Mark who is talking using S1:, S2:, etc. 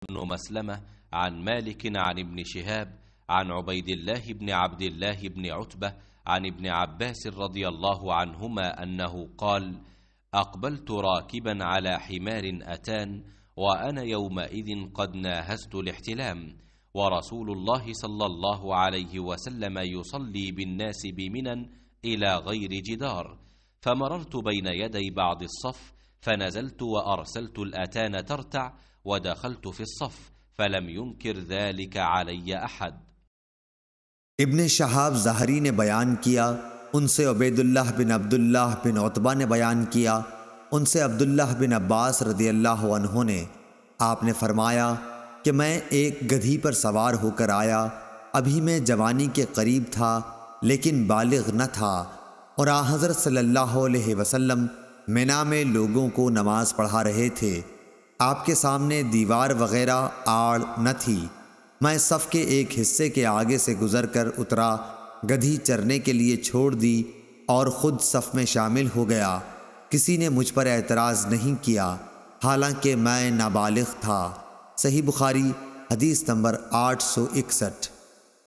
S1: بن مسلمة عن مالك عن ابن شهاب عن عبيد الله بن عبد الله بن عتبة عن ابن عباس رضي الله عنهما أنه قال: أقبلت راكبا على حمار أتان وأنا يومئذ قد ناهزت الاحتلام، ورسول الله صلى الله عليه وسلم يصلي بالناس بمنى إلى غير جدار، فمررت بين يدي بعض الصف فنزلت وأرسلت الأتان ترتع ودخلت في الصف، فلم ينكر ذلك علي أحد।
S2: इब्न शहाब ज़हरी ने बयान किया, उनसे उबैदुल्लाह बिन अब्दुल्लाह बिन उतबा ने बयान किया, उनसे अब्दुल्लाह बिन अब्बास रदियल्लाहु अन्हु ने, आपने फरमाया कि मैं एक गधी पर सवार होकर आया। अभी मैं जवानी के करीब था लेकिन बालिग न था, और आ हज़रत सल्लल्लाहु अलैहि वसल्लम मिना में लोगों को नमाज पढ़ा रहे थे। आपके सामने दीवार वग़ैरह आड़ न थी। मैं सफ़ के एक हिस्से के आगे से गुज़रकर उतरा, गधी चरने के लिए छोड़ दी और ख़ुद सफ़ में शामिल हो गया। किसी ने मुझ पर एतराज़ नहीं किया, हालांकि मैं नाबालिग था। सही बुखारी हदीस नंबर 861।